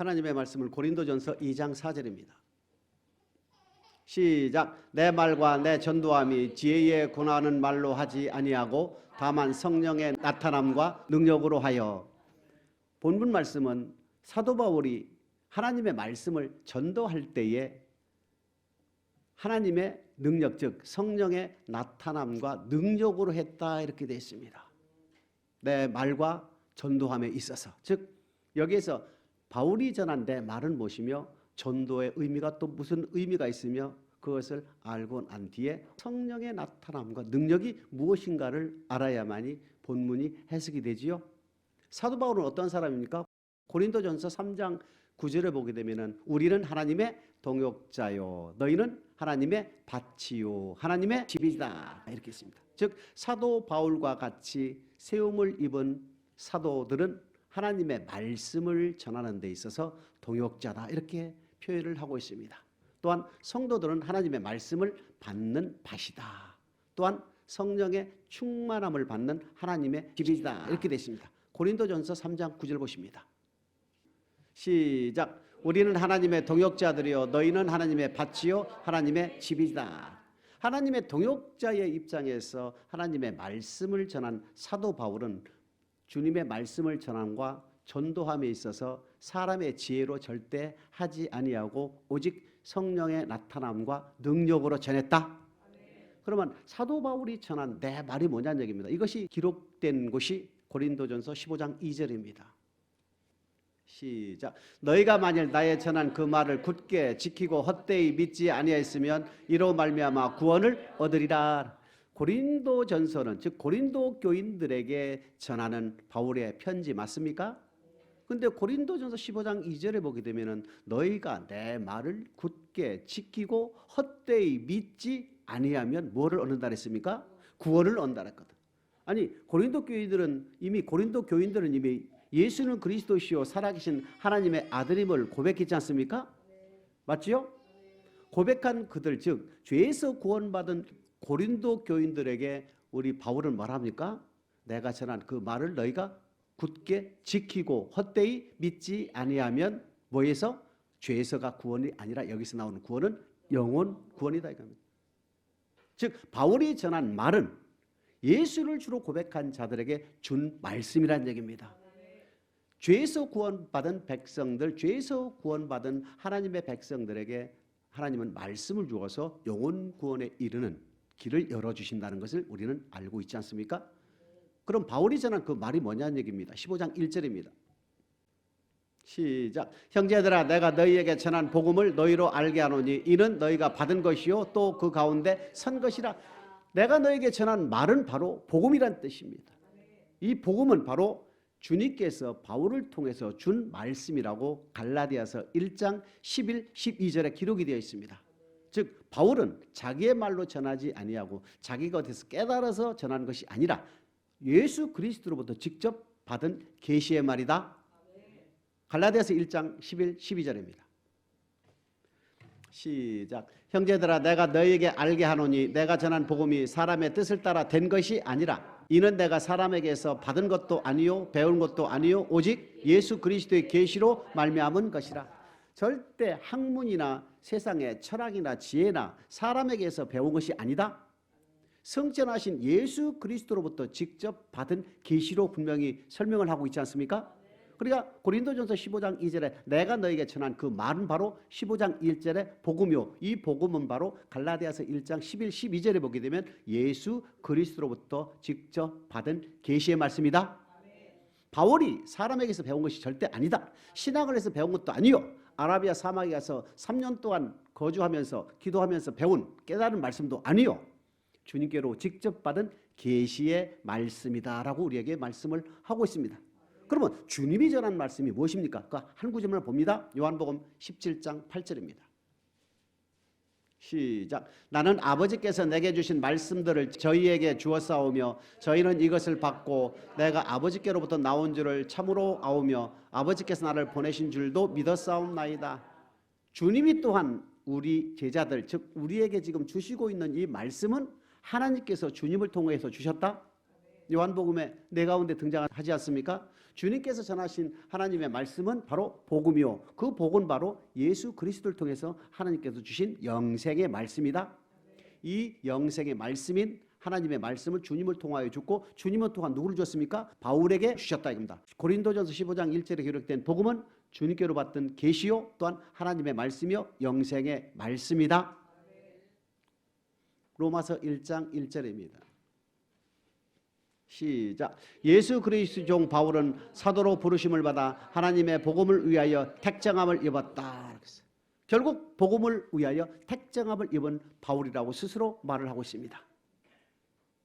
하나님의 말씀은 고린도전서 2장 4절입니다. 시작. 내 말과 내 전도함이 지혜에 권하는 말로 하지 아니하고 다만 성령의 나타남과 능력으로 하여. 본문 말씀은 사도 바울이 하나님의 말씀을 전도할 때에 하나님의 능력, 즉 성령의 나타남과 능력으로 했다 이렇게 되어 있습니다. 내 말과 전도함에 있어서, 즉 여기에서 바울이 전한 내 말은 무엇이며 전도의 의미가 또 무슨 의미가 있으며 그것을 알고 난 뒤에 성령의 나타남과 능력이 무엇인가를 알아야만이 본문이 해석이 되지요. 사도 바울은 어떤 사람입니까? 고린도전서 3장 9절에 보게 되면은 우리는 하나님의 동역자요 너희는 하나님의 밭이요 하나님의 집이다 이렇게 있습니다. 즉 사도 바울과 같이 세움을 입은 사도들은 하나님의 말씀을 전하는 데 있어서 동역자다 이렇게 표현을 하고 있습니다. 또한 성도들은 하나님의 말씀을 받는 밭이다. 또한 성령의 충만함을 받는 하나님의 집이다 이렇게 되어 있습니다. 고린도전서 3장 9절 보십니다. 시작. 우리는 하나님의 동역자들이요 너희는 하나님의 밭이요 하나님의 집이다. 하나님의 동역자의 입장에서 하나님의 말씀을 전한 사도 바울은 주님의 말씀을 전함과 전도함에 있어서 사람의 지혜로 절대 하지 아니하고 오직 성령의 나타남과 능력으로 전했다. 그러면 사도 바울이 전한 내 말이 뭐냐는 얘기입니다. 이것이 기록된 곳이 고린도전서 15장 2절입니다. 시작. 너희가 만일 나의 전한 그 말을 굳게 지키고 헛되이 믿지 아니하였으면 이로 말미암아 구원을 얻으리라. 고린도전서는 즉 고린도 교인들에게 전하는 바울의 편지 맞습니까? 근데 고린도전서 15장 2절에 보게 되면은 너희가 내 말을 굳게 지키고 헛되이 믿지 아니하면 뭐를 얻는다 그랬습니까? 구원을 얻는다 그랬거든. 아니 고린도 교인들은 이미 예수는 그리스도시요 살아계신 하나님의 아들임을 고백했지 않습니까? 맞지요? 고백한 그들 즉 죄에서 구원받은 고린도 교인들에게 우리 바울은 말합니까? 내가 전한 그 말을 너희가 굳게 지키고 헛되이 믿지 아니하면 뭐에서? 죄에서가 구원이 아니라 여기서 나오는 구원은 영혼 구원이다 이겁니다. 즉 바울이 전한 말은 예수를 주로 고백한 자들에게 준 말씀이라는 얘기입니다. 죄에서 구원받은 백성들, 죄에서 구원받은 하나님의 백성들에게 하나님은 말씀을 주어서 영혼 구원에 이르는 길을 열어주신다는 것을 우리는 알고 있지 않습니까? 그럼 바울이 전한 그 말이 뭐냐는 얘기입니다. 15장 1절입니다. 시작. 형제들아 내가 너희에게 전한 복음을 너희로 알게 하노니 이는 너희가 받은 것이요 또 그 가운데 선 것이라. 내가 너희에게 전한 말은 바로 복음이란 뜻입니다. 이 복음은 바로 주님께서 바울을 통해서 준 말씀이라고 갈라디아서 1장 11, 12절에 기록이 되어 있습니다. 즉 바울은 자기의 말로 전하지 아니하고 자기가 어디서 깨달아서 전한 것이 아니라 예수 그리스도로부터 직접 받은 계시의 말이다. 갈라디아서 1장 11, 12절입니다. 시작. 형제들아 내가 너희에게 알게 하노니 내가 전한 복음이 사람의 뜻을 따라 된 것이 아니라 이는 내가 사람에게서 받은 것도 아니요 배운 것도 아니요 오직 예수 그리스도의 계시로 말미암은 것이라. 절대 학문이나 세상의 철학이나 지혜나 사람에게서 배운 것이 아니다. 성전하신 예수 그리스도로부터 직접 받은 계시로 분명히 설명을 하고 있지 않습니까? 그러니까 고린도전서 15장 2절에 내가 너에게 전한 그 말은 바로 15장 1절의 복음이요. 이 복음은 바로 갈라디아서 1장 11, 12절에 보게 되면 예수 그리스도로부터 직접 받은 계시의 말씀이다. 바울이 사람에게서 배운 것이 절대 아니다. 신학을 해서 배운 것도 아니요. 아라비아 사막에 가서 3년 동안 거주하면서 기도하면서 배운 깨달은 말씀도 아니요. 주님께로 직접 받은 계시의 말씀이다라고 우리에게 말씀을 하고 있습니다. 그러면 주님이 전한 말씀이 무엇입니까? 그 한 구절만 봅니다. 요한복음 17장 8절입니다. 시작. 나는 아버지께서 내게 주신 말씀들을 저희에게 주었사오며 저희는 이것을 받고 내가 아버지께로부터 나온 줄을 참으로 아오며 아버지께서 나를 보내신 줄도 믿었사옵나이다. 주님이 또한 우리 제자들 즉 우리에게 지금 주시고 있는 이 말씀은 하나님께서 주님을 통해서 주셨다. 요한복음에 내 가운데 등장하지 않습니까? 주님께서 전하신 하나님의 말씀은 바로 복음이요. 그 복은 바로 예수 그리스도를 통해서 하나님께서 주신 영생의 말씀이다. 이 영생의 말씀인 하나님의 말씀을 주님을 통하여 줬고 주님은 또한 누구를 줬습니까? 바울에게 주셨다 이겁니다. 고린도전서 15장 1절에 기록된 복음은 주님께로 받던 계시요 또한 하나님의 말씀이요 영생의 말씀이다. 로마서 1장 1절입니다. 시작. 예수 그리스도 종 바울은 사도로 부르심을 받아 하나님의 복음을 위하여 택정함을 입었다. 결국 복음을 위하여 택정함을 입은 바울이라고 스스로 말을 하고 있습니다.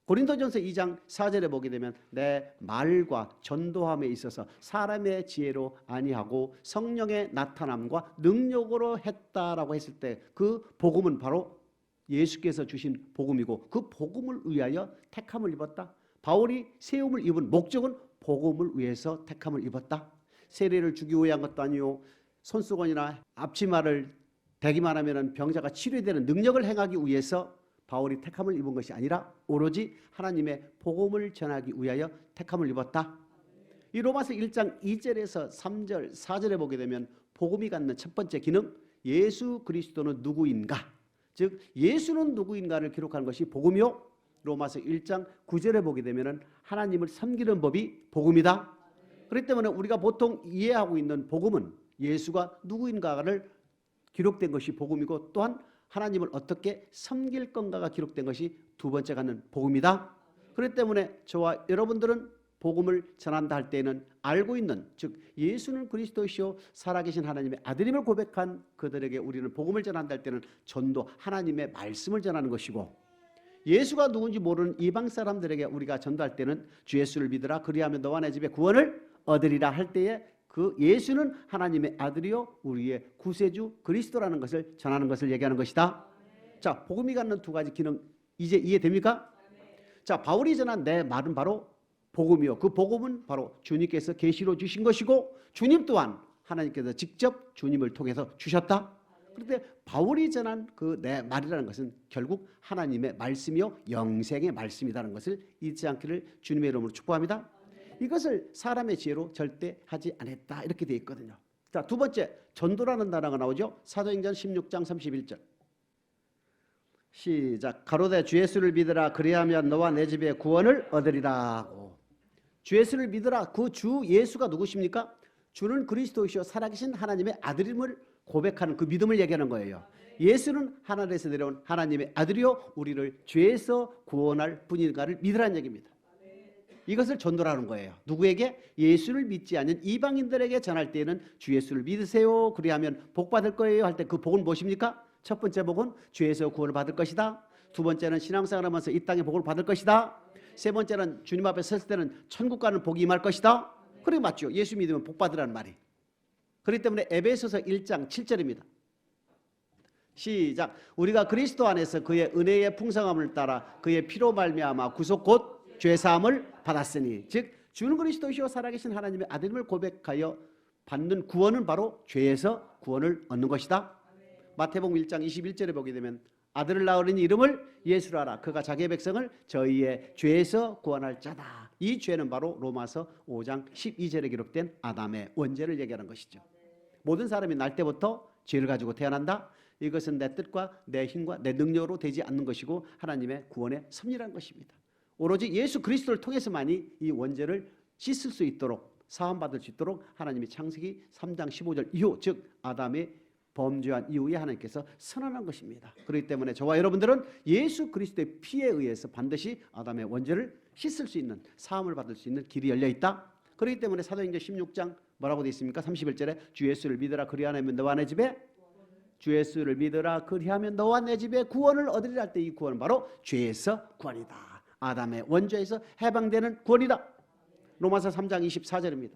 고린도전서 2장 4절에 보게 되면 내 말과 전도함에 있어서 사람의 지혜로 아니하고 성령의 나타남과 능력으로 했다라고 했을 때 그 복음은 바로 예수께서 주신 복음이고 그 복음을 위하여 택함을 입었다. 바울이 세움을 입은 목적은 복음을 위해서 택함을 입었다. 세례를 주기 위한 것도 아니요 손수건이나 앞치마를 대기만 하면 병자가 치료되는 능력을 행하기 위해서 바울이 택함을 입은 것이 아니라 오로지 하나님의 복음을 전하기 위하여 택함을 입었다. 이 로마서 1장 2절에서 3절 4절에 보게 되면 복음이 갖는 첫 번째 기능 예수 그리스도는 누구인가, 즉 예수는 누구인가를 기록한 것이 복음이요. 로마서 1장 9절에 보게 되면 하나님을 섬기는 법이 복음이다. 그렇기 때문에 우리가 보통 이해하고 있는 복음은 예수가 누구인가를 기록된 것이 복음이고 또한 하나님을 어떻게 섬길 건가가 기록된 것이 두 번째 갖는 복음이다. 그렇기 때문에 저와 여러분들은 복음을 전한다 할 때에는 알고 있는, 즉 예수는 그리스도시요 살아계신 하나님의 아들임을 고백한 그들에게 우리는 복음을 전한다 할 때는 전도 하나님의 말씀을 전하는 것이고, 예수가 누군지 모르는 이방 사람들에게 우리가 전도할 때는 주 예수를 믿으라 그리하면 너와 내 집에 구원을 얻으리라 할 때에 그 예수는 하나님의 아들이요 우리의 구세주 그리스도라는 것을 전하는 것을 얘기하는 것이다. 자, 복음이 갖는 두 가지 기능 이제 이해됩니까? 자, 바울이 전한 내 말은 바로 복음이요. 그 복음은 바로 주님께서 계시로 주신 것이고 주님 또한 하나님께서 직접 주님을 통해서 주셨다. 그런데 바울이 전한 그 내 말이라는 것은 결국 하나님의 말씀이요 영생의 말씀이라는 것을 잊지 않기를 주님의 이름으로 축복합니다. 이것을 사람의 지혜로 절대 하지 않았다 이렇게 되어 있거든요. 자, 두 번째 전도라는 단어가 나오죠. 사도행전 16장 31절 시작. 가로되 주 예수를 믿으라 그리하면 너와 내 집에 구원을 얻으리라. 주 예수를 믿으라. 그 주 예수가 누구십니까? 주는 그리스도이시오 살아계신 하나님의 아들임을 고백하는 그 믿음을 얘기하는 거예요. 예수는 하늘에서 내려온 하나님의 아들이요 우리를 죄에서 구원할 분인가를 믿으라는 얘기입니다. 이것을 전도라는 거예요. 누구에게? 예수를 믿지 않는 이방인들에게 전할 때에는 주 예수를 믿으세요 그리하면 복 받을 거예요 할 때 그 복은 무엇입니까? 첫 번째 복은 죄에서 구원을 받을 것이다. 두 번째는 신앙생활하면서 이 땅의 복을 받을 것이다. 세 번째는 주님 앞에 섰을 때는 천국 가는 복이 임할 것이다. 그래 맞죠? 예수 믿으면 복 받으라는 말이. 그렇기 때문에 에베소서 1장 7절입니다. 시작. 우리가 그리스도 안에서 그의 은혜의 풍성함을 따라 그의 피로 말미암아 구속 곧 죄사함을 받았으니, 즉 주는 그리스도시요 살아계신 하나님의 아들임을 고백하여 받는 구원은 바로 죄에서 구원을 얻는 것이다. 마태복음 1장 21절에 보게 되면 아들을 낳으리니 이름을 예수라 하라. 그가 자기의 백성을 저희의 죄에서 구원할 자다. 이 죄는 바로 로마서 5장 12절에 기록된 아담의 원죄를 얘기하는 것이죠. 모든 사람이 날 때부터 죄를 가지고 태어난다. 이것은 내 뜻과 내 힘과 내 능력으로 되지 않는 것이고 하나님의 구원의 섭리라는 것입니다. 오로지 예수 그리스도를 통해서만이 이 원죄를 씻을 수 있도록 사함받을 수 있도록 하나님이 창세기 3장 15절 이후, 즉 아담의 범죄한 이후에 하나님께서 선언한 것입니다. 그렇기 때문에 저와 여러분들은 예수 그리스도의 피에 의해서 반드시 아담의 원죄를 씻을 수 있는, 사함을 받을 수 있는 길이 열려 있다. 그렇기 때문에 사도행전 16장 뭐라고 되어 있습니까? 31절에 주 예수를 믿으라 그리하면 너와 내 집에, 주 예수를 믿으라 그리하면 너와 내 집에 구원을 얻으리라 할 때 이 구원은 바로 죄에서 구원이다. 아담의 원죄에서 해방되는 구원이다. 로마서 3장 24절입니다.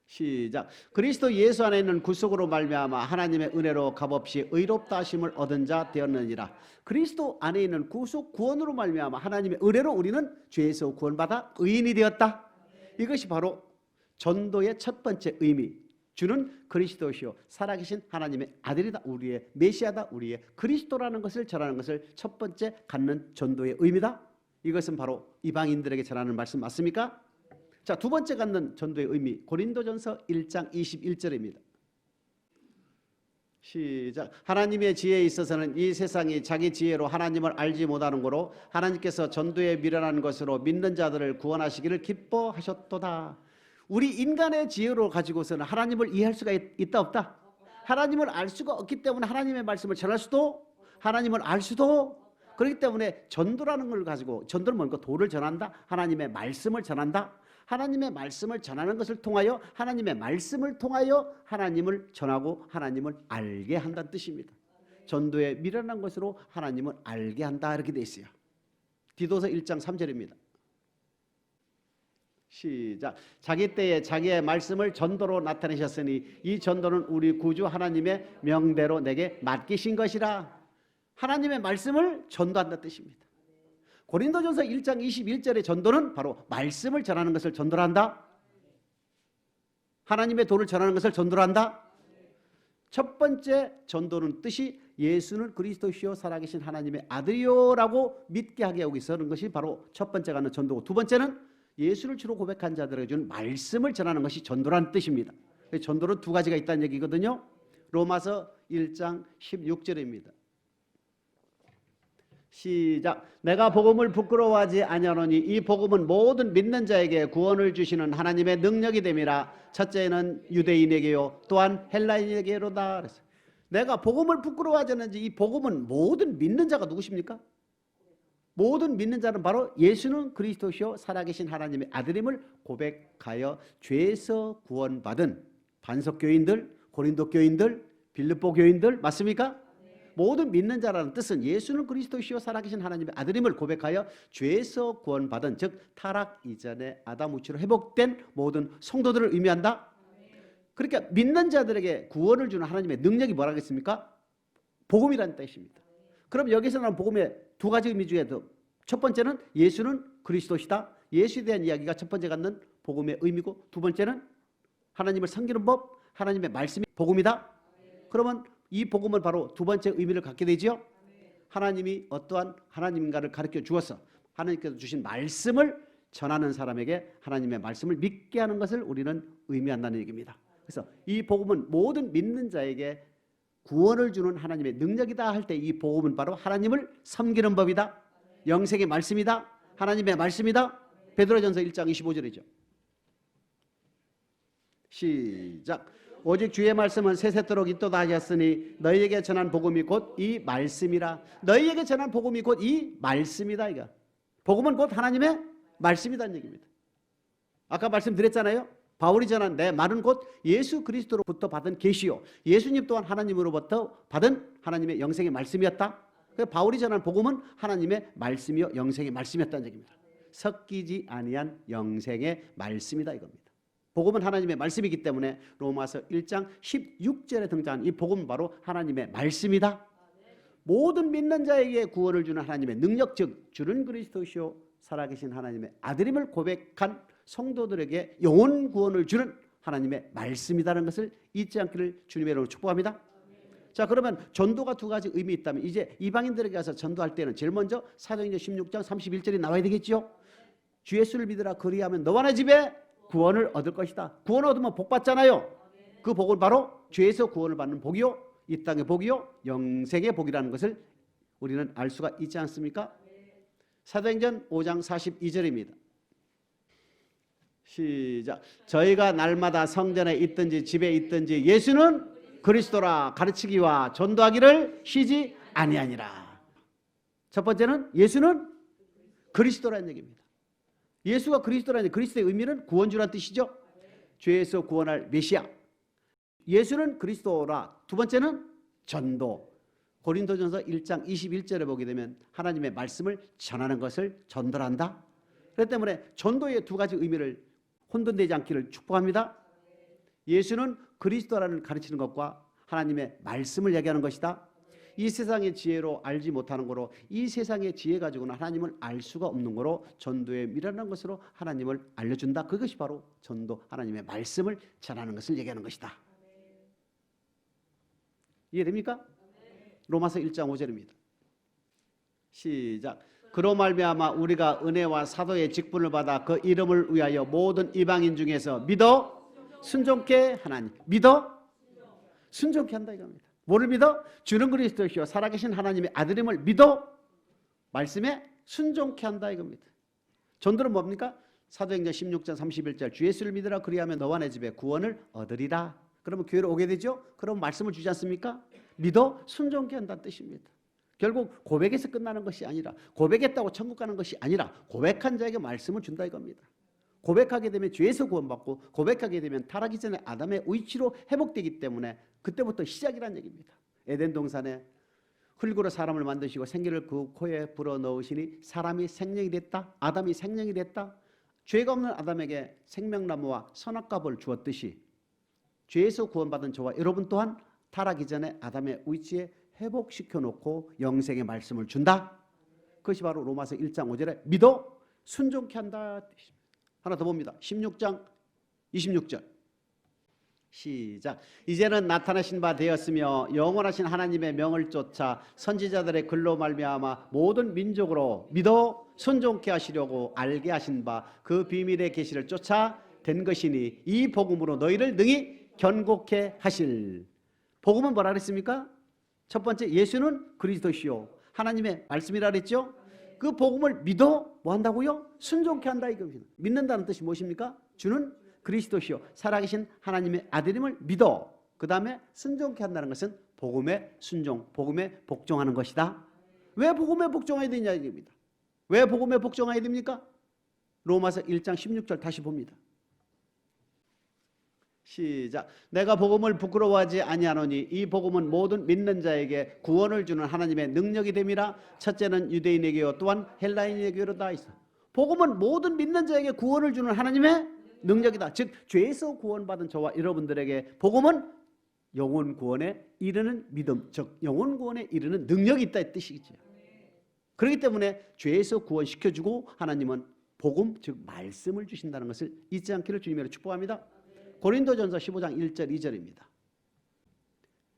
시작. 그리스도 예수 안에 있는 구속으로 말미암아 하나님의 은혜로 값없이 의롭다 하심을 얻은 자 되었느니라. 그리스도 안에 있는 구속 구원으로 말미암아 하나님의 은혜로 우리는 죄에서 구원받아 의인이 되었다. 이것이 바로 전도의 첫 번째 의미. 주는 그리스도시요 살아계신 하나님의 아들이다. 우리의 메시아다. 우리의 그리스도라는 것을 전하는 것을 첫 번째 갖는 전도의 의미다. 이것은 바로 이방인들에게 전하는 말씀 맞습니까? 자, 두 번째 갖는 전도의 의미, 고린도전서 1장 21절입니다. 시작. 하나님의 지혜에 있어서는 이 세상이 자기 지혜로 하나님을 알지 못하는 거로 하나님께서 전도에 미련한 것으로 믿는 자들을 구원하시기를 기뻐하셨도다. 우리 인간의 지혜로 가지고서는 하나님을 이해할 수가 있다 없다? 하나님을 알 수가 없기 때문에 하나님의 말씀을 전할 수도, 하나님을 알 수도, 그렇기 때문에 전도라는 걸 가지고, 전도는 뭔가 도를 전한다, 하나님의 말씀을 전한다. 하나님의 말씀을 전하는 것을 통하여 하나님의 말씀을 통하여 하나님을 전하고 하나님을 알게 한다는 뜻입니다. 전도에 미련한 것으로 하나님을 알게 한다, 이렇게 돼 있어요. 디도서 1장 3절입니다. 시작. 자기 때에 자기의 말씀을 전도로 나타내셨으니 이 전도는 우리 구주 하나님의 명대로 내게 맡기신 것이라. 하나님의 말씀을 전도한다는 뜻입니다. 고린도전서 1장 21절의 전도는 바로 말씀을 전하는 것을 전도로 한다. 하나님의 도를 전하는 것을 전도로 한다. 첫 번째 전도는 뜻이 예수는 그리스도시요 살아계신 하나님의 아들이요라고 믿게 하게 하고 있는 것이 바로 첫 번째 가는 전도고, 두 번째는 예수를 주로 고백한 자들에게 준 말씀을 전하는 것이 전도라는 뜻입니다. 전도는 두 가지가 있다는 얘기거든요. 로마서 1장 16절입니다. 시작. 내가 복음을 부끄러워하지 아니하노니 이 복음은 모든 믿는 자에게 구원을 주시는 하나님의 능력이 됨이라. 첫째는 유대인에게요 또한 헬라인에게로다. 그랬어요. 내가 복음을 부끄러워하지 않는지, 이 복음은 모든 믿는 자가 누구십니까? 모든 믿는 자는 바로 예수는 그리스도시요 살아계신 하나님의 아들임을 고백하여 죄에서 구원받은 반석 교인들, 고린도 교인들, 빌립보 교인들 맞습니까? 모든 믿는 자라는 뜻은 예수는 그리스도시요 살아계신 하나님의 아들임을 고백하여 죄에서 구원받은, 즉 타락 이전에 아담 우치로 회복된 모든 성도들을 의미한다. 그러니까 믿는 자들에게 구원을 주는 하나님의 능력이 뭐라 그랬습니까? 복음이라는 뜻입니다. 그럼 여기서 나온 복음의 두 가지 의미 중에도 첫 번째는 예수는 그리스도시다. 예수에 대한 이야기가 첫 번째 갖는 복음의 의미고, 두 번째는 하나님을 섬기는 법, 하나님의 말씀이 복음이다. 그러면 이 복음은 바로 두 번째 의미를 갖게 되지요. 하나님이 어떠한 하나님인가를 가르쳐 주어서 하나님께서 주신 말씀을 전하는 사람에게 하나님의 말씀을 믿게 하는 것을 우리는 의미한다는 얘기입니다. 그래서 이 복음은 모든 믿는 자에게 구원을 주는 하나님의 능력이다 할 때 이 복음은 바로 하나님을 섬기는 법이다. 영생의 말씀이다. 하나님의 말씀이다. 베드로전서 1장 25절이죠. 시작. 오직 주의 말씀은 세세토록 있도다 하셨으니 너희에게 전한 복음이 곧 이 말씀이라. 너희에게 전한 복음이 곧 이 말씀이다. 이거 복음은 곧 하나님의 말씀이다는 얘기입니다. 아까 말씀드렸잖아요. 바울이 전한 내 말은 곧 예수 그리스도로부터 받은 계시요 예수님 또한 하나님으로부터 받은 하나님의 영생의 말씀이었다. 바울이 전한 복음은 하나님의 말씀이요 영생의 말씀이었다는 얘기입니다. 섞이지 아니한 영생의 말씀이다 이겁니다. 복음은 하나님의 말씀이기 때문에 로마서 1장 16절에 등장한 이 복음은 바로 하나님의 말씀이다. 모든 믿는 자에게 구원을 주는 하나님의 능력, 즉 주는 그리스도시요 살아계신 하나님의 아들임을 고백한 성도들에게 영혼 구원을 주는 하나님의 말씀이라는 것을 잊지 않기를 주님의 이름으로 축복합니다. 자, 그러면 전도가 두 가지 의미 있다면 이제 이방인들에게 가서 전도할 때는 제일 먼저 사도행전 16장 31절이 나와야 되겠죠. 주 예수를 믿으라 그리하면 너와 내 집에 구원을 얻을 것이다. 구원 얻으면 복 받잖아요. 그 복은 바로 죄에서 구원을 받는 복이요 이 땅의 복이요 영생의 복이라는 것을 우리는 알 수가 있지 않습니까? 사도행전 5장 42절입니다. 시작. 저희가 날마다 성전에 있든지 집에 있든지 예수는 그리스도라 가르치기와 전도하기를 쉬지 아니하니라. 첫 번째는 예수는 그리스도라는 얘기입니다. 예수가 그리스도라는 그리스도의 의미는 구원주라는 뜻이죠. 죄에서 구원할 메시아. 예수는 그리스도라. 두 번째는 전도. 고린도전서 1장 21절에 보게 되면 하나님의 말씀을 전하는 것을 전도한다. 그렇기 때문에 전도의 두 가지 의미를 혼돈되지 않기를 축복합니다. 예수는 그리스도라는 가르치는 것과 하나님의 말씀을 얘기하는 것이다. 이 세상의 지혜로 알지 못하는 거로 이 세상의 지혜 가지고는 하나님을 알 수가 없는 거로 전도에 미련한 것으로 하나님을 알려준다. 그것이 바로 전도, 하나님의 말씀을 전하는 것을 얘기하는 것이다. 이해됩니까? 로마서 1장 5절입니다. 시작. 그로 말미암아 우리가 은혜와 사도의 직분을 받아 그 이름을 위하여 모든 이방인 중에서 믿어 순종케 하나니. 믿어 순종케 한다 이겁니다. 뭐를 믿어? 주는 그리스도시요 살아계신 하나님의 아들임을 믿어 말씀에 순종케 한다 이겁니다. 전도는 뭡니까? 사도행전 16장 31절 주 예수를 믿으라 그리하면 너와 내 집에 구원을 얻으리라. 그러면 교회로 오게 되죠? 그럼 말씀을 주지 않습니까? 믿어 순종케 한다는 뜻입니다. 결국 고백에서 끝나는 것이 아니라 고백했다고 천국 가는 것이 아니라 고백한 자에게 말씀을 준다 이겁니다. 고백하게 되면 죄에서 구원받고 고백하게 되면 타락이 전에 아담의 위치로 회복되기 때문에 그때부터 시작이라는 얘기입니다. 에덴 동산에 흙으로 사람을 만드시고 생기를 그 코에 불어넣으시니 사람이 생명이 됐다. 아담이 생명이 됐다. 죄가 없는 아담에게 생명나무와 선악과 벌을 주었듯이 죄에서 구원받은 저와 여러분 또한 타락이 전에 아담의 위치에 회복시켜 놓고 영생의 말씀을 준다. 그것이 바로 로마서 1장 5절에 믿어 순종케 한다. 하나 더 봅니다. 16장 26절 시작. 이제는 나타나신 바 되었으며 영원하신 하나님의 명을 쫓아 선지자들의 글로 말미암아 모든 민족으로 믿어 순종케 하시려고 알게 하신 바 그 비밀의 계시를 쫓아 된 것이니 이 복음으로 너희를 능히 견고케 하실. 복음은 뭐라 그랬습니까? 첫 번째 예수는 그리스도시요 하나님의 말씀이라 그랬죠. 그 복음을 믿어 뭐 한다고요? 순종케 한다 이겁니다. 믿는다는 뜻이 무엇입니까? 주는 그리스도시요 살아계신 하나님의 아들임을 믿어. 그 다음에 순종케 한다는 것은 복음에 순종, 복음에 복종하는 것이다. 왜 복음에 복종해야 되냐 이겁니다. 왜 복음에 복종해야 됩니까? 로마서 1장 16절 다시 봅니다. 시작. 내가 복음을 부끄러워하지 아니하노니 이 복음은 모든 믿는 자에게 구원을 주는 하나님의 능력이 됨이라. 첫째는 유대인에게요 또한 헬라인에게로 다 있어. 복음은 모든 믿는 자에게 구원을 주는 하나님의 능력이다. 즉 죄에서 구원받은 저와 여러분들에게 복음은 영혼 구원에 이르는 믿음, 즉 영혼 구원에 이르는 능력이 있다 이 뜻이죠. 그렇기 때문에 죄에서 구원시켜주고 하나님은 복음, 즉 말씀을 주신다는 것을 잊지 않기를 주님으로 축복합니다. 고린도전서 15장 1절 2절입니다.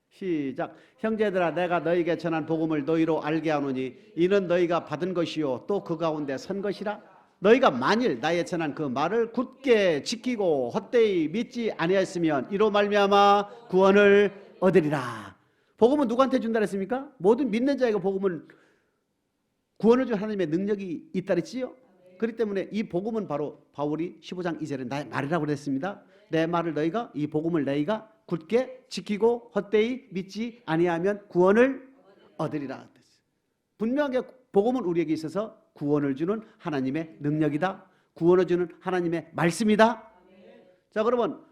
시작. 형제들아 내가 너희에게 전한 복음을 너희로 알게 하노니 이는 너희가 받은 것이요 또 그 가운데 선 것이라. 너희가 만일 나의 전한 그 말을 굳게 지키고 헛되이 믿지 아니하였으면 이로 말미암아 구원을 얻으리라. 복음은 누구한테 준다 했습니까? 모든 믿는 자에게 복음은 구원을 준 하나님의 능력이 있다 그랬지요. 그렇기 때문에 이 복음은 바로 바울이 15장 2절에 나의 말이라고 그랬습니다. 내 말을 너희가 이 복음을 너희가 굳게 지키고 헛되이 믿지 아니하면 구원을 얻으리라. 분명하게 복음은 우리에게 있어서 구원을 주는 하나님의 능력이다. 구원을 주는 하나님의 말씀이다. 자 그러면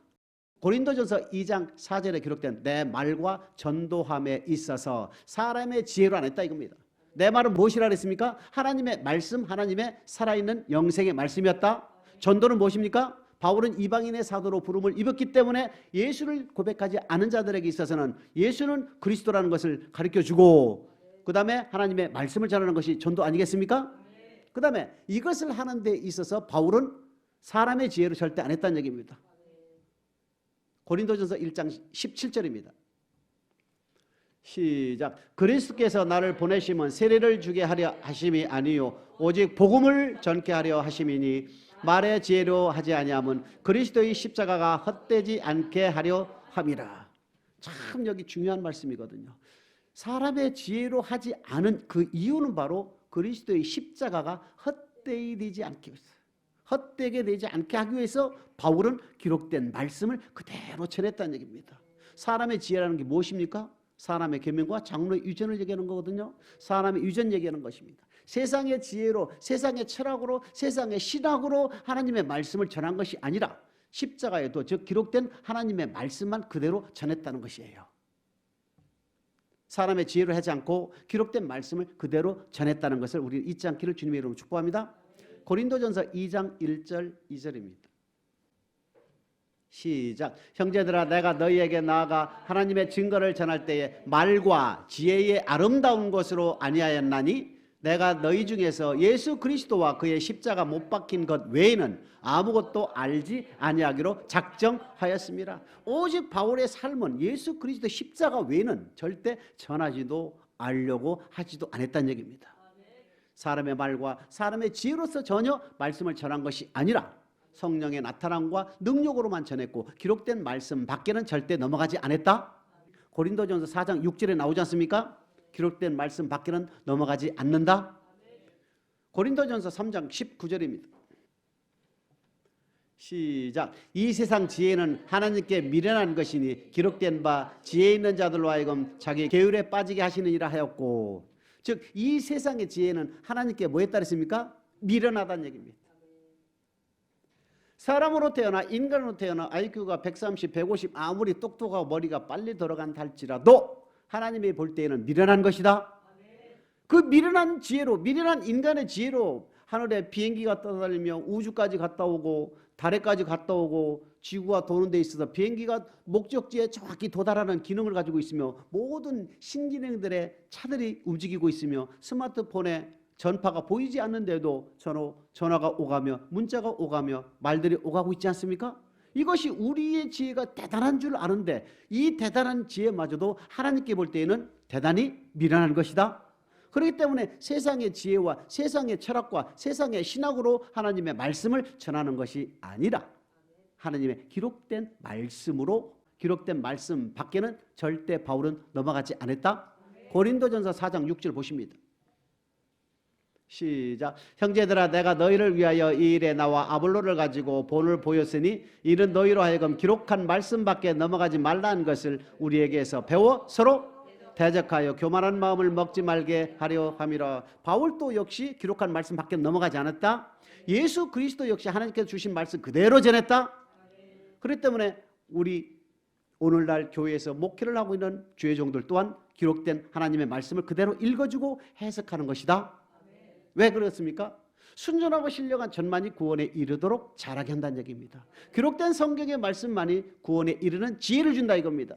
고린도전서 2장 4절에 기록된 내 말과 전도함에 있어서 사람의 지혜로 안 했다 이겁니다. 내 말은 무엇이라 그랬습니까? 하나님의 말씀, 하나님의 살아있는 영생의 말씀이었다. 전도는 무엇입니까? 바울은 이방인의 사도로 부름을 입었기 때문에 예수를 고백하지 않은 자들에게 있어서는 예수는 그리스도라는 것을 가르쳐주고 그 다음에 하나님의 말씀을 전하는 것이 전도 아니겠습니까? 그 다음에 이것을 하는 데 있어서 바울은 사람의 지혜로 절대 안 했다는 얘기입니다. 고린도전서 1장 17절입니다. 시작. 그리스도께서 나를 보내심은 세례를 주게 하려 하심이 아니요 오직 복음을 전케 하려 하심이니 말의 지혜로 하지 아니함은 그리스도의 십자가가 헛되지 않게 하려 함이라. 참 여기 중요한 말씀이거든요. 사람의 지혜로 하지 않은 그 이유는 바로 그리스도의 십자가가 헛되이 되지 않게 위해서, 헛되게 되지 않게 하기 위해서 바울은 기록된 말씀을 그대로 전했다는 얘기입니다. 사람의 지혜라는 게 무엇입니까? 사람의 계명과 장로의 유전을 얘기하는 거거든요. 사람의 유전 얘기하는 것입니다. 세상의 지혜로, 세상의 철학으로, 세상의 신학으로 하나님의 말씀을 전한 것이 아니라 십자가에도 즉 기록된 하나님의 말씀만 그대로 전했다는 것이에요. 사람의 지혜로 하지 않고 기록된 말씀을 그대로 전했다는 것을 우리 잊지 않기를 주님의 이름으로 축복합니다. 고린도전서 2장 1절 2절입니다. 시작. 형제들아 내가 너희에게 나아가 하나님의 증거를 전할 때에 말과 지혜의 아름다운 것으로 아니하였나니 내가 너희 중에서 예수 그리스도와 그의 십자가 못 박힌 것 외에는 아무것도 알지 아니하기로 작정하였습니다. 오직 바울의 삶은 예수 그리스도 십자가 외에는 절대 전하지도 알려고 하지도 않았다는 얘기입니다. 사람의 말과 사람의 지혜로서 전혀 말씀을 전한 것이 아니라 성령의 나타남과 능력으로만 전했고 기록된 말씀 밖에는 절대 넘어가지 않았다. 고린도전서 4장 6절에 나오지 않습니까? 기록된 말씀 밖에는 넘어가지 않는다. 고린도전서 3장 19절입니다. 시작. 이 세상 지혜는 하나님께 미련한 것이니 기록된 바 지혜 있는 자들로 하여금 자기 계율에 빠지게 하시느니라 하였고, 즉 이 세상의 지혜는 하나님께 뭐 했다 그랬습니까? 미련하다는 얘기입니다. 사람으로 태어나 인간으로 태어나 IQ가 130, 150 아무리 똑똑하고 머리가 빨리 돌아간다 할지라도 하나님이 볼 때에는 미련한 것이다. 그 미련한 지혜로, 미련한 인간의 지혜로 하늘에 비행기가 떠다니며 우주까지 갔다 오고 달에까지 갔다 오고 지구가 도는 데 있어서 비행기가 목적지에 정확히 도달하는 기능을 가지고 있으며 모든 신기능들의 차들이 움직이고 있으며 스마트폰에 전파가 보이지 않는데도 전화가 오가며 문자가 오가며 말들이 오가고 있지 않습니까? 이것이 우리의 지혜가 대단한 줄 아는데 이 대단한 지혜마저도 하나님께 볼 때에는 대단히 미련한 것이다. 그렇기 때문에 세상의 지혜와 세상의 철학과 세상의 신학으로 하나님의 말씀을 전하는 것이 아니라 하나님의 기록된 말씀으로, 기록된 말씀 밖에는 절대 바울은 넘어가지 않았다. 고린도전서 4장 6절 보십니다. 시작. 형제들아 내가 너희를 위하여 이 일에 나와 아볼로를 가지고 본을 보였으니 이는 너희로 하여금 기록한 말씀 밖에 넘어가지 말라는 것을 우리에게서 배워 서로 대적하여 교만한 마음을 먹지 말게 하려 함이라. 바울도 역시 기록한 말씀 밖에 넘어가지 않았다. 예수 그리스도 역시 하나님께서 주신 말씀 그대로 전했다. 그렇기 때문에 우리 오늘날 교회에서 목회를 하고 있는 주의 종들 또한 기록된 하나님의 말씀을 그대로 읽어주고 해석하는 것이다. 왜 그렇습니까? 순전하고 신령한 전만이 구원에 이르도록 자라게 한다는 얘기입니다. 기록된 성경의 말씀만이 구원에 이르는 지혜를 준다 이겁니다.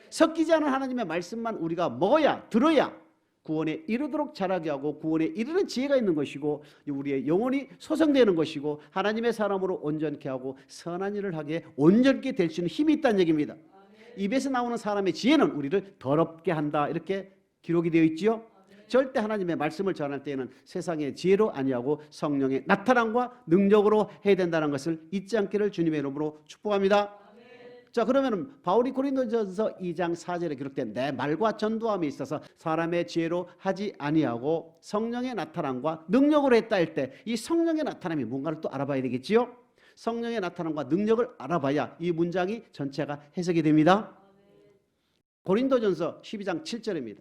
섞이지 않은 하나님의 말씀만 우리가 먹어야, 들어야 구원에 이르도록 자라게 하고 구원에 이르는 지혜가 있는 것이고 우리의 영혼이 소성되는 것이고 하나님의 사람으로 온전케 하고 선한 일을 하게 온전케 될 수 있는 힘이 있다는 얘기입니다. 입에서 나오는 사람의 지혜는 우리를 더럽게 한다 이렇게 기록이 되어 있지요. 절대 하나님의 말씀을 전할 때에는 세상의 지혜로 아니하고 성령의 나타남과 능력으로 해야 된다는 것을 잊지 않기를 주님의 이름으로 축복합니다. 자, 그러면 바울이 고린도전서 2장 4절에 기록된 내 말과 전도함이 있어서 사람의 지혜로 하지 아니하고 성령의 나타남과 능력으로 했다 할 때 이 성령의 나타남이 뭔가를 또 알아봐야 되겠지요. 성령의 나타남과 능력을 알아봐야 이 문장이 전체가 해석이 됩니다. 고린도전서 12장 7절입니다.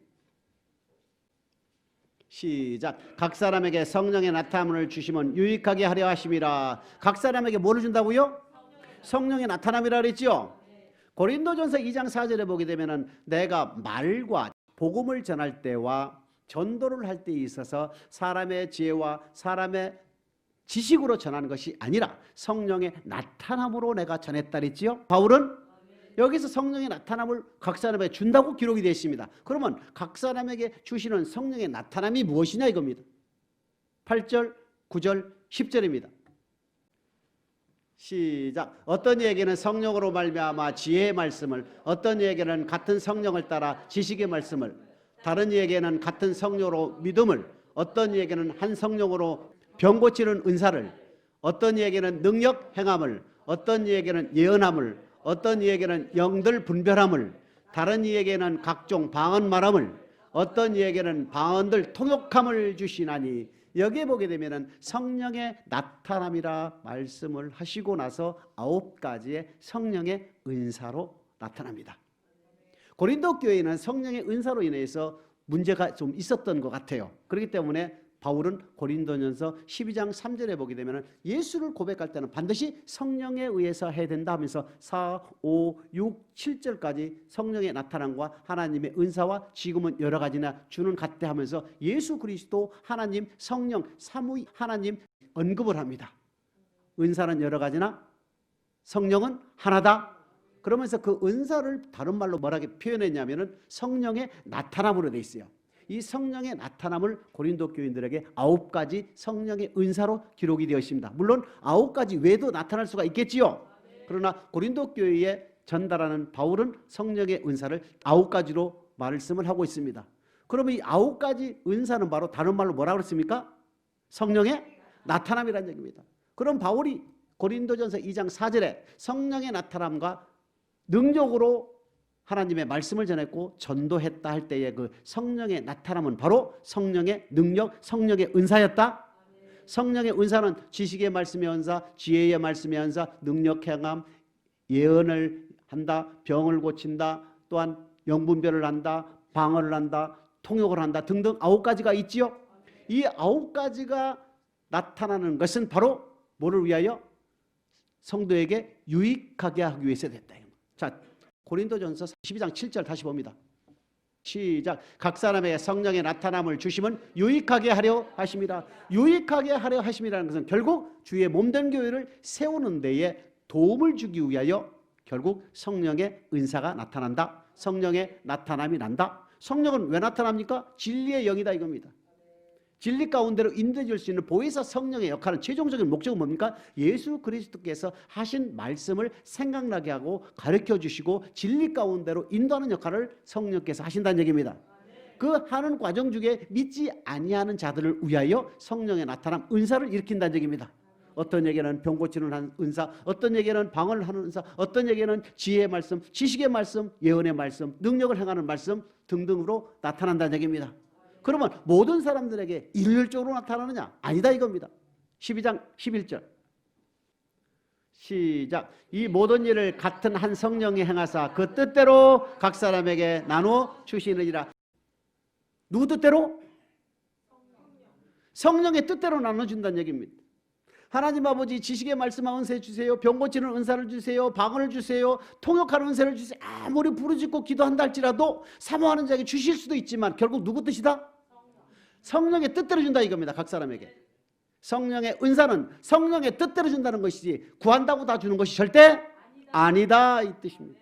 시작. 각 사람에게 성령의 나타남을 주시면 유익하게 하려 하심이라. 각 사람에게 뭐를 준다고요? 성령의 나타남이라 그랬죠. 고린도전서 2장 4절에 보게 되면은 내가 말과 복음을 전할 때와 전도를 할 때에 있어서 사람의 지혜와 사람의 지식으로 전하는 것이 아니라 성령의 나타남으로 내가 전했다 그랬지요. 바울은 여기서 성령의 나타남을 각 사람에게 준다고 기록이 되어 있습니다. 그러면 각 사람에게 주시는 성령의 나타남이 무엇이냐 이겁니다. 8절, 9절, 10절입니다. 시작. 어떤 이에게는 성령으로 말미암아 지혜의 말씀을, 어떤 이에게는 같은 성령을 따라 지식의 말씀을, 다른 이에게는 같은 성령으로 믿음을, 어떤 이에게는 한 성령으로 병 고치는 은사를, 어떤 이에게는 능력 행함을, 어떤 이에게는 예언함을, 어떤 이에게는 영들 분별함을, 다른 이에게는 각종 방언 말함을, 어떤 이에게는 방언들 통역함을 주시나니. 여기에 보게 되면은 성령의 나타남이라 말씀을 하시고 나서 9가지의 성령의 은사로 나타납니다. 고린도 교회는 성령의 은사로 인해서 문제가 좀 있었던 것 같아요. 그렇기 때문에 바울은 고린도전서 12장 3절에 보게 되면 예수를 고백할 때는 반드시 성령에 의해서 해야 된다 하면서 4, 5, 6, 7절까지 성령의 나타남과 하나님의 은사와 지금은 여러 가지나 주는 같대 하면서 예수 그리스도 하나님 성령 삼위 하나님 언급을 합니다. 은사는 여러 가지나 성령은 하나다. 그러면서 그 은사를 다른 말로 뭐라고 표현했냐면은 성령의 나타남으로 돼 있어요. 이 성령의 나타남을 고린도 교인들에게 9가지 성령의 은사로 기록이 되어 있습니다. 물론 9가지 외에도 나타날 수가 있겠지요. 그러나 고린도 교회에 전달하는 바울은 성령의 은사를 9가지로 말씀을 하고 있습니다. 그러면 이 9가지 은사는 바로 다른 말로 뭐라고 그랬습니까? 성령의 나타남이라는 얘기입니다. 그럼 바울이 고린도전서 2장 4절에 성령의 나타남과 능력으로 하나님의 말씀을 전했고 전도했다 할 때의 그 성령의 나타남은 바로 성령의 능력, 성령의 은사였다. 성령의 은사는 지식의 말씀의 은사, 지혜의 말씀의 은사, 능력 행함, 예언을 한다, 병을 고친다, 또한 영분별을 한다, 방언을 한다, 통역을 한다 등등 9가지가 있지요. 이 9가지가 나타나는 것은 바로 뭐를 위하여? 성도에게 유익하게 하기 위해서 됐다. 자, 고린도전서 12장 7절 다시 봅니다. 시작. 각 사람에게 성령의 나타남을 주심은 유익하게 하려 하심이라. 유익하게 하려 하심이라는 것은 결국 주의 몸된 교회를 세우는 데에 도움을 주기 위하여 결국 성령의 은사가 나타난다. 성령의 나타남이 난다. 성령은 왜 나타납니까? 진리의 영이다 이겁니다. 진리 가운데로 인도해 줄 수 있는 보혜사 성령의 역할은 최종적인 목적은 뭡니까? 예수 그리스도께서 하신 말씀을 생각나게 하고 가르쳐 주시고 진리 가운데로 인도하는 역할을 성령께서 하신다는 얘기입니다. 그 하는 과정 중에 믿지 아니하는 자들을 위하여 성령의 나타남 은사를 일으킨다는 얘기입니다. 어떤 얘기는 병 고치는 은사, 어떤 얘기는 방언을 하는 은사, 어떤 얘기는 지혜의 말씀, 지식의 말씀, 예언의 말씀, 능력을 행하는 말씀 등등으로 나타난다는 얘기입니다. 그러면 모든 사람들에게 일률적으로 나타나느냐? 아니다 이겁니다. 12장 11절 시작. 이 모든 일을 같은 한 성령이 행하사 그 뜻대로 각 사람에게 나누어 주시느니라. 누구 뜻대로? 성령의 뜻대로 나눠준다는 얘기입니다. 하나님 아버지 지식의 말씀과 은사 주세요. 병 고치는 은사를 주세요. 방언을 주세요. 통역하는 은사를 주세요. 아무리 부르짖고 기도한다 할지라도 사모하는 자에게 주실 수도 있지만 결국 누구 뜻이다? 성령의 뜻대로 준다 이겁니다. 각 사람에게. 성령의 은사는 성령의 뜻대로 준다는 것이지 구한다고 다 주는 것이 절대 아니다 이 뜻입니다.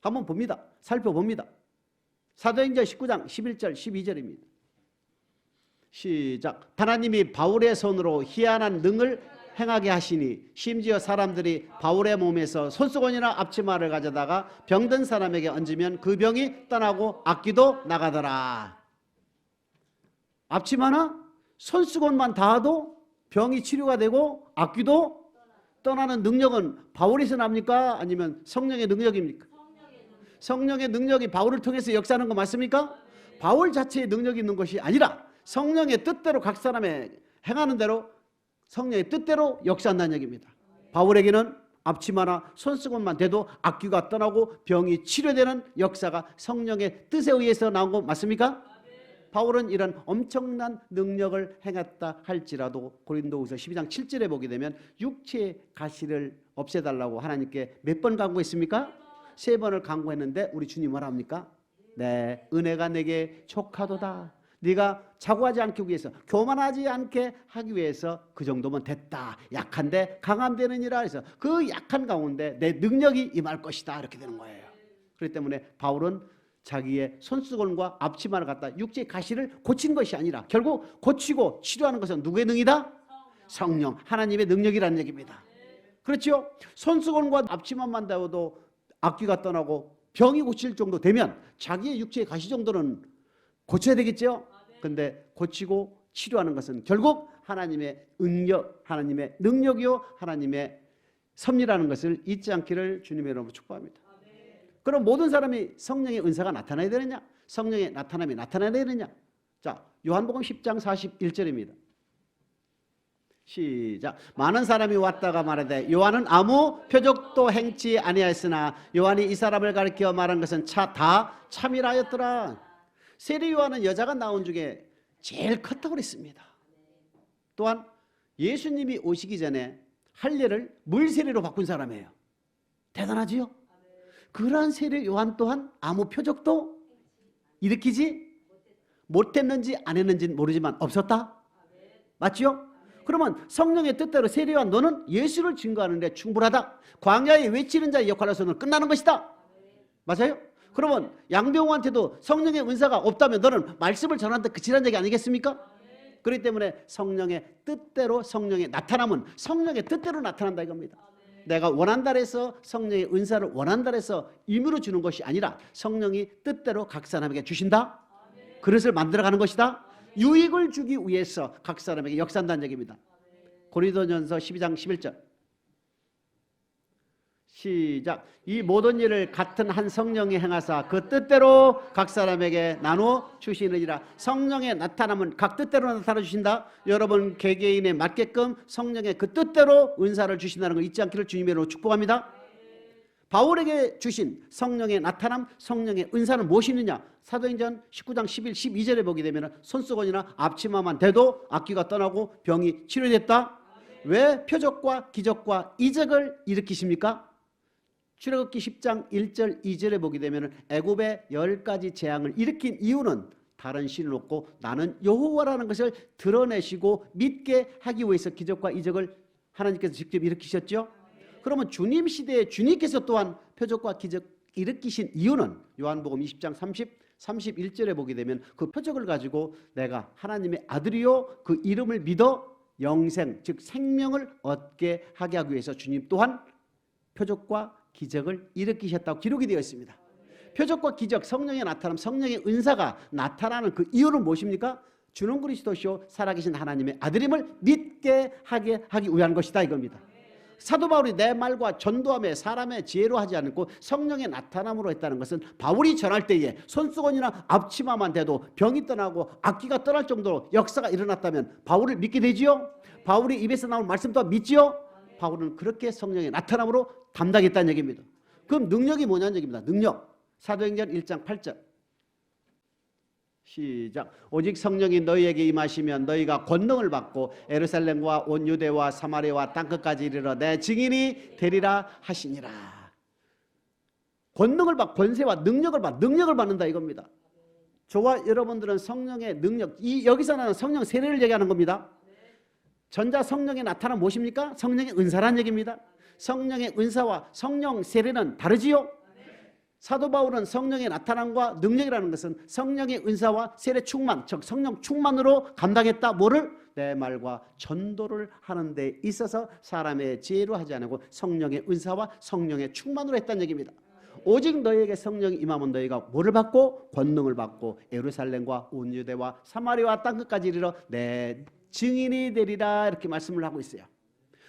한번 봅니다. 살펴봅니다. 사도행전 19장 11절 12절입니다. 시작. 하나님이 바울의 손으로 희한한 능을 행하게 하시니 심지어 사람들이 바울의 몸에서 손수건이나 앞치마를 가져다가 병든 사람에게 얹으면 그 병이 떠나고 악귀도 나가더라. 앞치마나 손수건만 닿아도 병이 치료가 되고 악귀도 떠나는 능력은 바울에서 납니까? 아니면 성령의 능력입니까? 성령의 능력이 바울을 통해서 역사하는 거 맞습니까? 바울 자체의 능력이 있는 것이 아니라 성령의 뜻대로 각 사람의 행하는 대로 성령의 뜻대로 역사한다는 얘기입니다. 바울에게는 앞치마나 손수건만 돼도 악귀가 떠나고 병이 치료되는 역사가 성령의 뜻에 의해서 나온 거 맞습니까? 바울은 이런 엄청난 능력을 행했다 할지라도 고린도후서 12장 7절에 보게 되면 육체의 가시를 없애달라고 하나님께 몇 번 간구했습니까? 3번을 간구했는데 우리 주님 뭐라 합니까? 네, 은혜가 내게 족하도다. 네가 자고하지 않기 위해서 교만하지 않게 하기 위해서 그 정도면 됐다. 약한데 강함되느니라 해서 그 약한 가운데 내 능력이 임할 것이다 이렇게 되는 거예요. 그렇기 때문에 바울은 자기의 손수건과 앞치마를 갖다 육체의 가시를 고친 것이 아니라 결국 고치고 치료하는 것은 누구의 능이다? 성령, 하나님의 능력이라는 얘기입니다. 그렇죠? 손수건과 앞치마만 닿아도 악귀가 떠나고 병이 고칠 정도 되면 자기의 육체의 가시 정도는 고쳐야 되겠죠? 근데 고치고 치료하는 것은 결국 하나님의 능력, 하나님의 능력이요 하나님의 섭리라는 것을 잊지 않기를 주님의 이름으로 축복합니다. 그럼 모든 사람이 성령의 은사가 나타나야 되느냐? 성령의 나타남이 나타나야 되느냐? 자, 요한복음 10장 41절입니다. 시작. 많은 사람이 왔다가 말하되 요한은 아무 표적도 행치 아니하였으나 요한이 이 사람을 가리켜 말한 것은 다 참이라였더라. 세례 요한은 여자가 나온 중에 제일 컸다고 그랬습니다. 또한 예수님이 오시기 전에 할례를 물 세례로 바꾼 사람이에요. 대단하지요? 그러한 세례 요한 또한 아무 표적도 일으키지 못했는지 안 했는지는 모르지만 없었다. 맞죠? 그러면 성령의 뜻대로 세례 요한 너는 예수를 증거하는 데 충분하다. 광야에 외치는 자의 역할로서는 끝나는 것이다. 맞아요? 그러면 양병우한테도 성령의 은사가 없다면 너는 말씀을 전하는데 그치란 얘기 아니겠습니까? 그렇기 때문에 성령의 뜻대로 성령의 나타남은 성령의 뜻대로 나타난다 이겁니다. 내가 원한다 해서 성령의 은사를 원한다 해서 임의로 주는 것이 아니라 성령이 뜻대로 각 사람에게 주신다. 그릇을 만들어가는 것이다. 유익을 주기 위해서 각 사람에게 역사한다는 얘기입니다. 고린도전서 12장 11절 시작. 이 모든 일을 같은 한 성령이 행하사 그 뜻대로 각 사람에게 나누어 주시느니라. 성령의 나타남은 각 뜻대로 나타나 주신다. 여러분 개개인에 맞게끔 성령의 그 뜻대로 은사를 주신다는 걸 잊지 않기를 주님으로 축복합니다. 바울에게 주신 성령의 나타남, 성령의 은사는 무엇이느냐? 사도행전 19장 11, 12절에 보게 되면 손수건이나 앞치마만 대도 악귀가 떠나고 병이 치료됐다. 왜 표적과 기적과 이적을 일으키십니까? 출애굽기 10장 1절 2절에 보게 되면 애굽의 10가지 재앙을 일으킨 이유는 다른 신을 놓고 나는 여호와라는 것을 드러내시고 믿게 하기 위해서 기적과 이적을 하나님께서 직접 일으키셨죠. 그러면 주님 시대에 주님께서 또한 표적과 기적 일으키신 이유는 요한복음 20장 31절에 보게 되면 그 표적을 가지고 내가 하나님의 아들이요 그 이름을 믿어 영생 즉 생명을 얻게 하게 하기 위해서 주님 또한 표적과 기적을 일으키셨다고 기록이 되어 있습니다. 표적과 기적, 성령의 나타남, 성령의 은사가 나타나는 그 이유는 무엇입니까? 주는 그리스도시요 살아계신 하나님의 아들임을 믿게 하게 하기 위한 것이다 이겁니다. 사도 바울이 내 말과 전도함에 사람의 지혜로 하지 않고 성령의 나타남으로 했다는 것은 바울이 전할 때에 손수건이나 앞치마만 돼도 병이 떠나고 악귀가 떠날 정도로 역사가 일어났다면 바울을 믿게 되지요? 바울이 입에서 나온 말씀 또한 믿지요? 바울은 그렇게 성령의 나타남으로 담당했다는 얘기입니다. 그럼 능력이 뭐냐는 얘기입니다. 능력. 사도행전 1장 8절 시작. 오직 성령이 너희에게 임하시면 너희가 권능을 받고 예루살렘과 온 유대와 사마리아와 땅끝까지 이르러 내 증인이 되리라 하시니라. 권능을 받, 권세와 능력을 받는다 이겁니다. 저와 여러분들은 성령의 능력, 여기서 나는 성령 세례를 얘기하는 겁니다. 전자 성령의 나타남 무엇입니까? 성령의 은사란 얘기입니다. 성령의 은사와 성령 세례는 다르지요? 사도 바울은 성령의 나타남과 능력이라는 것은 성령의 은사와 세례 충만, 즉 성령 충만으로 감당했다. 뭐를? 내 말과 전도를 하는 데 있어서 사람의 지혜로 하지 않고 성령의 은사와 성령의 충만으로 했다는 얘기입니다. 오직 너희에게 성령이 임하면 너희가 뭐를 받고? 권능을 받고 예루살렘과 온 유대와 사마리아와 땅끝까지 이르러 내 증인이 되리라 이렇게 말씀을 하고 있어요.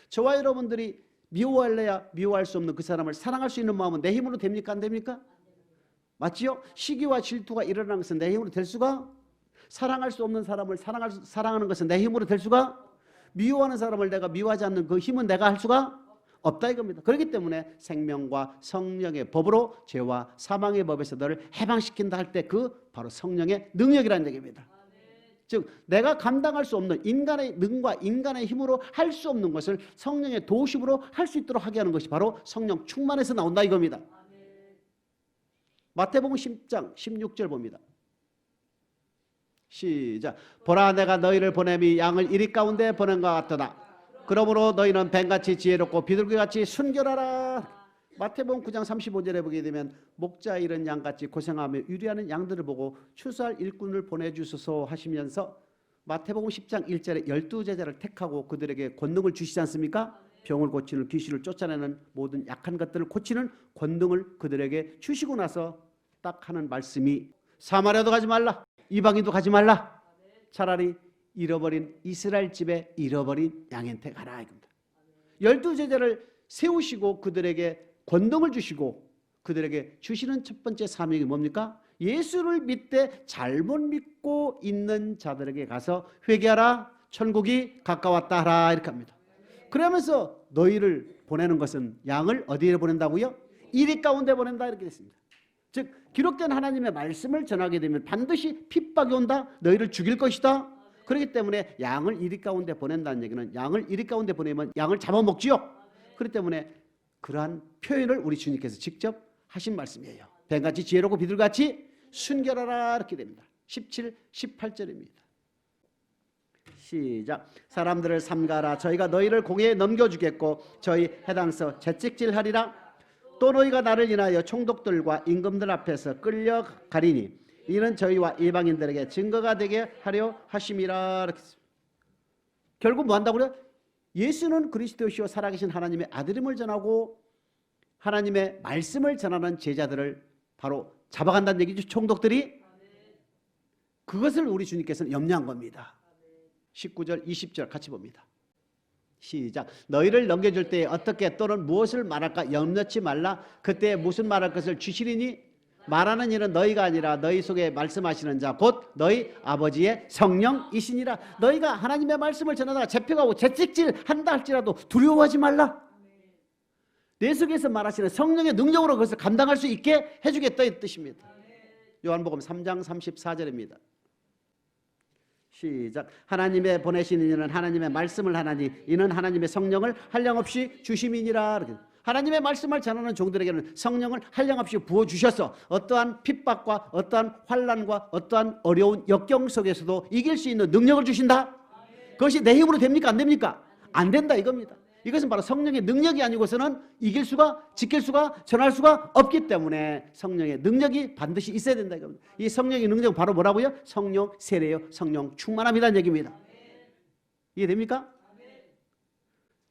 저와 여러분들이 미워할래야 미워할 수 없는 그 사람을 사랑할 수 있는 마음은 내 힘으로 됩니까? 안 됩니까? 맞지요? 시기와 질투가 일어나는 것은 내 힘으로 될 수가? 사랑할 수 없는 사람을 사랑하는 것은 내 힘으로 될 수가? 미워하는 사람을 내가 미워하지 않는 그 힘은 내가 할 수가 없다 이겁니다. 그렇기 때문에 생명과 성령의 법으로 죄와 사망의 법에서 너를 해방시킨다 할 때 그 바로 성령의 능력이라는 얘기입니다. 즉 내가 감당할 수 없는 인간의 능과 인간의 힘으로 할 수 없는 것을 성령의 도우심으로 할 수 있도록 하게 하는 것이 바로 성령 충만에서 나온다 이겁니다. 마태복음 10장 16절 봅니다. 시작. 보라 내가 너희를 보냄이 양을 이리 가운데 보낸 것 같도다. 그러므로 너희는 뱀같이 지혜롭고 비둘기같이 순결하라. 마태복음 9장 35절에 보게 되면 목자 잃은 양같이 고생하며 유리하는 양들을 보고 추수할 일꾼을 보내주소서 하시면서 마태복음 10장 1절에 12제자를 택하고 그들에게 권능을 주시지 않습니까? 병을 고치는 귀신을 쫓아내는 모든 약한 것들을 고치는 권능을 그들에게 주시고 나서 딱 하는 말씀이 사마리아도 가지 말라. 이방인도 가지 말라. 차라리 잃어버린 이스라엘 집에 잃어버린 양한테 가라 이겁니다. 12제자를 세우시고 그들에게 권능을 주시고 그들에게 주시는 첫 번째 사명이 뭡니까? 예수를 믿되 잘못 믿고 있는 자들에게 가서 회개하라. 천국이 가까웠다 하라 이렇게 합니다. 그러면서 너희를 보내는 것은 양을 어디에 보낸다고요? 이리 가운데 보낸다 이렇게 됐습니다. 즉 기록된 하나님의 말씀을 전하게 되면 반드시 핍박이 온다. 너희를 죽일 것이다. 그렇기 때문에 양을 이리 가운데 보낸다는 얘기는 양을 이리 가운데 보내면 양을 잡아먹지요. 그렇기 때문에 그러한 표현을 우리 주님께서 직접 하신 말씀이에요. 뱀같이 지혜롭고 비둘같이 순결하라 이렇게 됩니다. 17, 18절입니다. 시작. 사람들을 삼가라. 저희가 너희를 공회에 넘겨주겠고 저희 해당서 채찍질하리라. 또 너희가 나를 인하여 총독들과 임금들 앞에서 끌려가리니 이는 저희와 이방인들에게 증거가 되게 하려 하심이라. 이렇게 결국 뭐 한다고요? 예수는 그리스도시요 살아계신 하나님의 아들임을 전하고 하나님의 말씀을 전하는 제자들을 바로 잡아간다는 얘기죠. 총독들이. 그것을 우리 주님께서는 염려한 겁니다. 19절 20절 같이 봅니다. 시작. 너희를 넘겨줄 때에 어떻게 또는 무엇을 말할까 염려치 말라. 그때 무슨 말할 것을 주시리니 말하는 일은 너희가 아니라 너희 속에 말씀하시는 자 곧 너희 아버지의 성령이시니라. 너희가 하나님의 말씀을 전하다가 잡혀가고 채찍질 한다 할지라도 두려워하지 말라. 내 속에서 말하시는 성령의 능력으로 그것을 감당할 수 있게 해주겠다 이 뜻입니다. 요한복음 3장 34절입니다. 시작. 하나님의 보내신 이는 하나님의 말씀을 하나니 이는 하나님의 성령을 한량없이 주심이니라. 하나님의 말씀을 전하는 종들에게는 성령을 한량없이 부어주셔서 어떠한 핍박과 어떠한 환난과 어떠한 어려운 역경 속에서도 이길 수 있는 능력을 주신다. 그것이 내 힘으로 됩니까? 안 됩니까? 안 된다 이겁니다. 이것은 바로 성령의 능력이 아니고서는 이길 수가, 지킬 수가, 전할 수가 없기 때문에 성령의 능력이 반드시 있어야 된다 이겁니다. 이 성령의 능력은 바로 뭐라고요? 성령 세례요, 성령 충만함이라는 얘기입니다. 이해됩니까?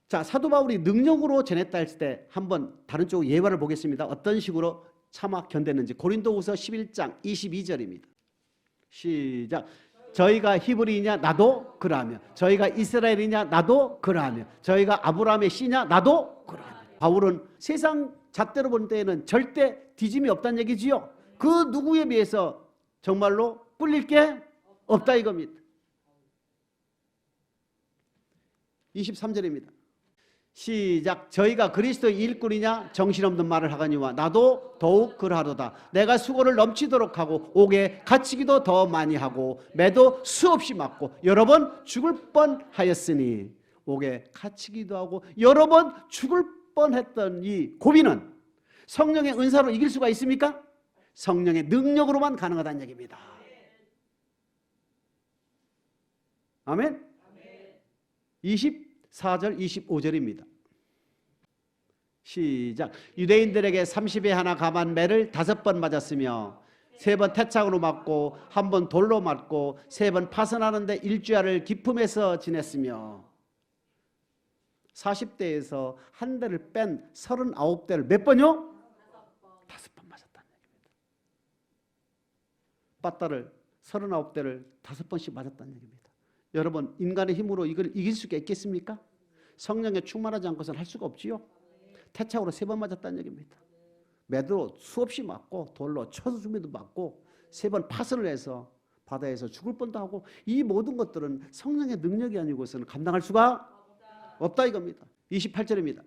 자, 사도 바울이 능력으로 전했다 했을 때 한번 다른 쪽 예화를 보겠습니다. 어떤 식으로 참아 견뎠는지. 고린도후서 11장 22절입니다. 시작. 저희가 히브리이냐 나도 그러하며 저희가 이스라엘이냐 나도 그러하며 저희가 아브라함의 씨냐 나도 그러하며. 바울은 세상 잣대로 본 때에는 절대 뒤짐이 없다는 얘기지요. 그 누구에 비해서 정말로 꿀릴 게 없다 이겁니다. 23절입니다. 시작. 저희가 그리스도의 일꾼이냐 정신없는 말을 하거니와 나도 더욱 그러하도다. 내가 수고를 넘치도록 하고 옥에 갇히기도 더 많이 하고 매도 수없이 맞고 여러 번 죽을 뻔하였으니. 옥에 갇히기도 하고 여러 번 죽을 뻔했던 이 고비는 성령의 은사로 이길 수가 있습니까? 성령의 능력으로만 가능하다는 얘기입니다. 아멘. 24절 25절입니다. 시작. 유대인들에게 30에 하나 감한 매를 5번 맞았으며 3번 태창으로 맞고 1번 돌로 맞고 3번 파선하는데 일주야를 기품에서 지냈으며 40대에서 한 대를 뺀 39대를 몇 번요? 5번 맞았다는 얘기입니다. 빠따를 39대를 5번씩 맞았다는 얘기입니다. 여러분, 인간의 힘으로 이걸 이길 수가 있겠습니까? 성령에 충만하지 않고서는 할 수가 없지요. 태창으로 3번 맞았다는 얘기입니다. 매도 수없이 맞고 돌로 쳐수미도 맞고 3번 파선을 해서 바다에서 죽을 뻔도 하고 이 모든 것들은 성령의 능력이 아니고서는 감당할 수가 없다 이겁니다. 28절입니다.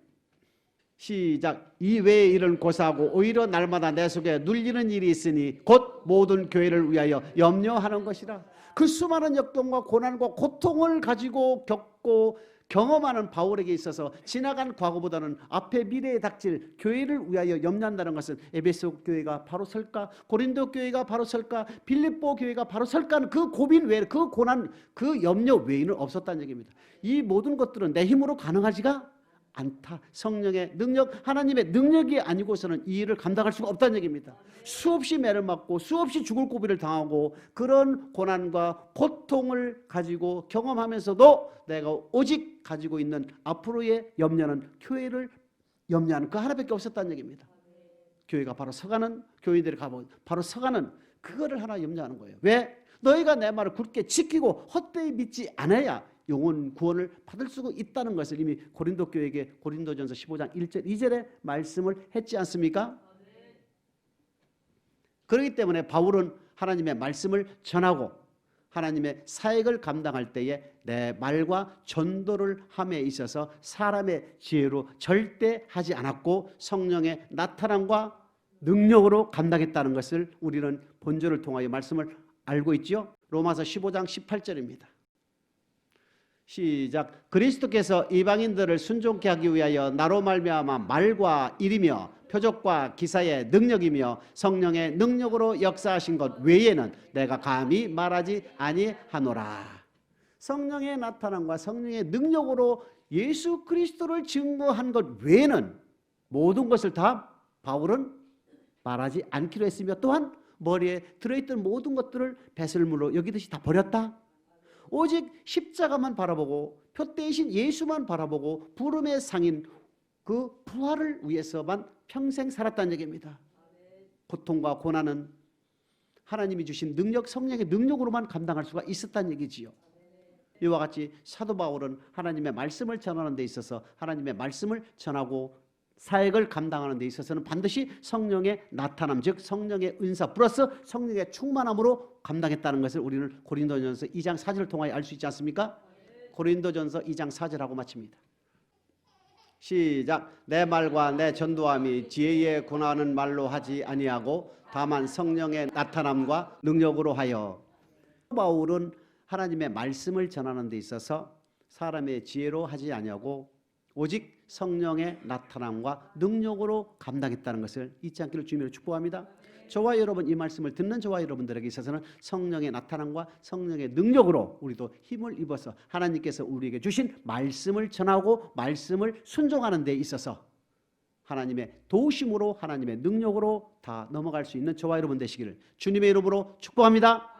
시작. 이 외에 일은 고사하고 오히려 날마다 내 속에 눌리는 일이 있으니 곧 모든 교회를 위하여 염려하는 것이라. 그 수많은 역경과 고난과 고통을 가지고 겪고 경험하는 바울에게 있어서 지나간 과거보다는 앞에 미래에 닥칠 교회를 위하여 염려한다는 것은 에베소 교회가 바로 설까, 고린도 교회가 바로 설까, 빌립보 교회가 바로 설까, 그 고민 외에, 그 고난, 그 염려 외에는 없었다는 얘기입니다. 이 모든 것들은 내 힘으로 가능하지가 않다. 성령의 능력, 하나님의 능력이 아니고서는 이 일을 감당할 수가 없다는 얘기입니다. 수없이 매를 맞고 수없이 죽을 고비를 당하고 그런 고난과 고통을 가지고 경험하면서도 내가 오직 가지고 있는 앞으로의 염려는 교회를 염려하는 그 하나밖에 없었다는 얘기입니다. 교회가 바로 서가는, 교인들이 가보면 바로 서가는 그거를 하나 염려하는 거예요. 왜? 너희가 내 말을 굳게 지키고 헛되이 믿지 않아야 영혼 구원을 받을 수 있다는 것을 이미 고린도 교회에게 고린도전서 15장 1절 2절에 말씀을 했지 않습니까? 그렇기 때문에 바울은 하나님의 말씀을 전하고 하나님의 사역을 감당할 때에 내 말과 전도를 함에 있어서 사람의 지혜로 절대 하지 않았고 성령의 나타남과 능력으로 감당했다는 것을 우리는 본절을 통하여 말씀을 알고 있죠. 로마서 15장 18절입니다. 시작. 그리스도께서 이방인들을 순종케 하기 위하여 나로 말미암아 말과 일이며 표적과 기사의 능력이며 성령의 능력으로 역사하신 것 외에는 내가 감히 말하지 아니하노라. 성령의 나타남과 성령의 능력으로 예수 그리스도를 증거한 것 외에는 모든 것을 다 바울은 말하지 않기로 했으며 또한 머리에 들어있던 모든 것들을 배설물로 여기듯이 다 버렸다. 오직 십자가만 바라보고 표대이신 예수만 바라보고 부름의 상인 그 부활을 위해서만 평생 살았다는 얘기입니다. 고통과 고난은 하나님이 주신 능력, 성령의 능력으로만 감당할 수가 있었다는 얘기지요. 이와 같이 사도 바울은 하나님의 말씀을 전하는 데 있어서 하나님의 말씀을 전하고 사역을 감당하는 데 있어서는 반드시 성령의 나타남, 즉 성령의 은사 플러스 성령의 충만함으로 감당했다는 것을 우리는 고린도전서 2장 4절을 통하여 알 수 있지 않습니까? 고린도전서 2장 4절하고 마칩니다. 시작. 내 말과 내 전도함이 지혜에 권하는 말로 하지 아니하고 다만 성령의 나타남과 능력으로 하여. 바울은 하나님의 말씀을 전하는 데 있어서 사람의 지혜로 하지 아니하고 오직 성령의 나타남과 능력으로 감당했다는 것을 잊지 않기를 주님으로 축복합니다. 저와 여러분, 이 말씀을 듣는 저와 여러분들에게 있어서는 성령의 나타남과 성령의 능력으로 우리도 힘을 입어서 하나님께서 우리에게 주신 말씀을 전하고 말씀을 순종하는 데 있어서 하나님의 도우심으로 하나님의 능력으로 다 넘어갈 수 있는 저와 여러분 되시기를 주님의 이름으로 축복합니다.